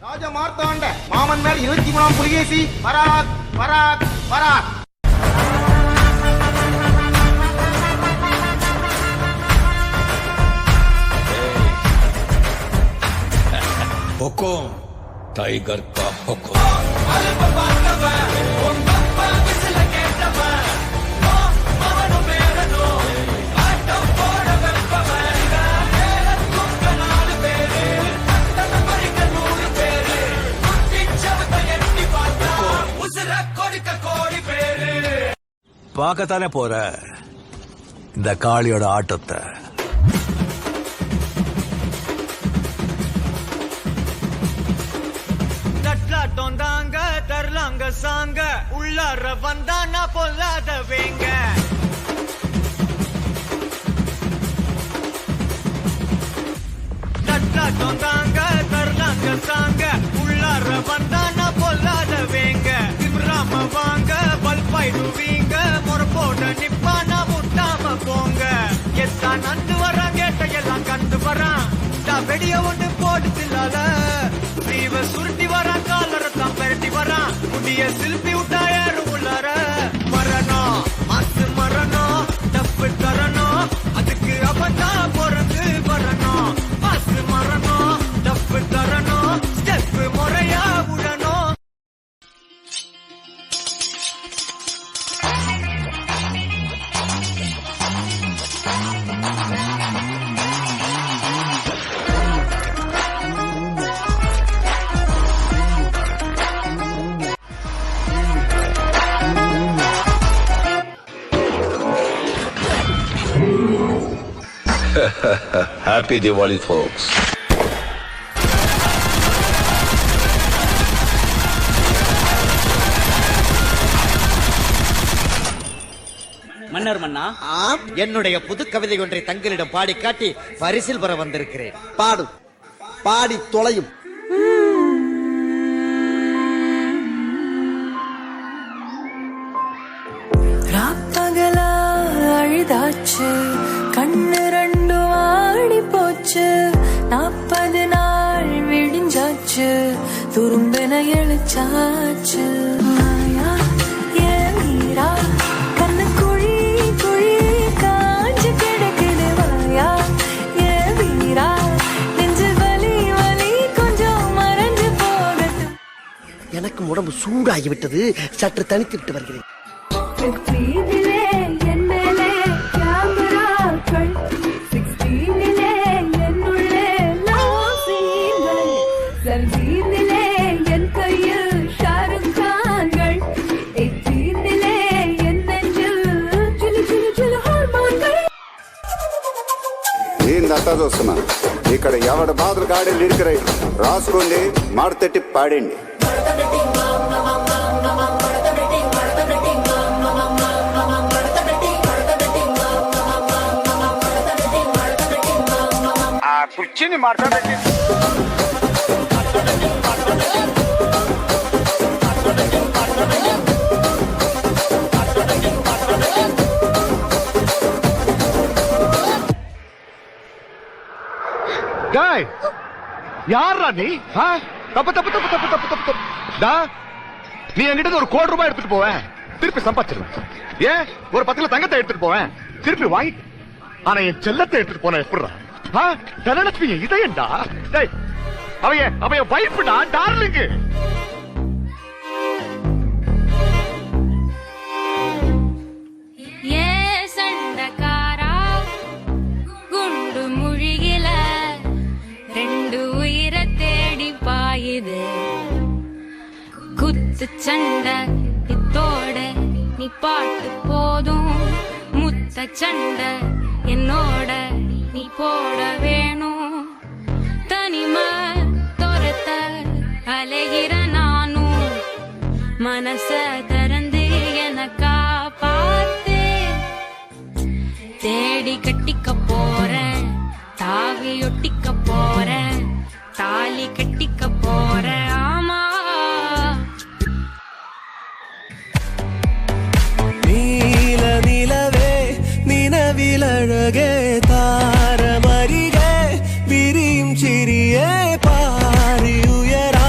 ராஜ மார்த்தாண்ட மாமன் மேல் 23ஆம் புலிகேசி பராக் பராக் பராக். हुकुम टाइगर का हुकुम। பார்க்கத்தானே போற இந்த காளியோட ஆட்டத்தை. தட்லாட்டம் தாங்க தரலாங்க சாங்க உள்ளார வந்தானா பொல்லாத வேங்க. தட்லாட்டம் தாங்க தரலாங்க சாங்க உள்ளார வந்தானா பொல்லாத வேங்க. திம்ராம வாங்க பல்பாயிடுவீங்க முறப்போட நிப்பானா முட்டாம போங்க. எத்தான் நந்து வரான் கேட்ட எல்லாம் கண்டு வரான் வெடிய ஒண்ணு போடுதில்லால தீவ சுருட்டி வரான் காலரத்தான் பெரட்டி வரான் முடிய சில்பி விட்டா யாரும் உள்ளார மரணம் மாசு மரணம் டப்பு தரணும் அதுக்கு அவதான் பிறந்து வரணும். மாசு மரணம் டப்பு தரணும் ஸ்டெப் முறையா விடணும். Happy Diwali, folks. மன்னர் மன்னா, என்னுடைய புது கவிதை ஒன்றை தங்களிடம் பாடி காட்டி பரிசில் பெற வந்திருக்கிறேன். பாடும் பாடி தொலையும். ராப்பகலா அழுதாச்சு கண்ணு ரெண்டு ஆடி போச்சு. 40 நாள் விடிஞ்சாச்சு துரும்பென எழுச்சாச்சு. மாயா ஏன் மீரா கண்ணு குழி குழி காஞ்சு கிடக்குது. மாயா ஏன் மீரா நெஞ்சு வலி வலி கொஞ்சம் மறைஞ்சு போகட்டு. எனக்கு உடம்பு சூடாகிவிட்டது, சற்று தனித்து விட்டு வருகிறேன். చూస్తున్నా ఇక్కడ ఎవడ బాధలు గాడీలు ఇడికి రాసుకోండి మాడతెట్టి పాడండి. ఆ కుర్చీని మాట్లాడండి. யாரா நீ? தப்பு தப்பு தப்பு தப்பு தப்பு தப்பு தப்பு. நீ என்கிட்ட ஒரு ₹1,00,000 எடுத்துட்டு போவேன், திருப்பி சம்பாதிச்சிருவேன். ஏன் ஒரு 10 கிலோ தங்கத்தை எடுத்துட்டு போவேன், திருப்பி வாங்கி. ஆனா என் செல்லத்தை எடுத்துட்டு போன எப்படிடா? தனலட்சுமி இதயண்டா. அவைய வைப்புடா, டார்லிங்கு. குத்து சண்டை இத்தோட நீ பாட்டு போதும். முத்த சண்டை என்னோட நீ போட வேணும். தனிமை துரத்த அலைகிற நானும் மனச திறந்து எனக்கா பார்த்து தேடி கட்டிக்க போறேன். தாவி ஒட்டிக்க போறேன், தாலி கட்டிக்க போறேன். ஆமா நிலவிலழகே தாரமரிகே விரியும் சிறியே பாரி உயரா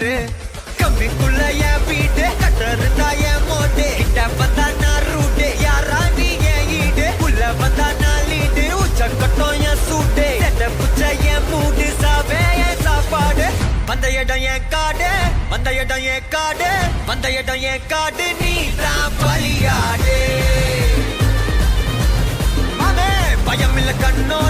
யாரு கம்மிக்குள்ள என் வீடு கட்டுறதா என் மோட்டு கிட்ட வந்தா நான் ரூட்டு யாரா நீ என் ஈடு உள்ள வந்தா நான் லீடு உச்ச கட்டம் என் சூட்டு செட்ட புச்ச என் மூடு சாவே என் சாப்பாடு வந்த இடம் என் காடு வந்த இடம் என் காடு வந்த இடம் என் காடு நீ தான் பலியாடு மாமே பயம் இல்ல கண்ணோ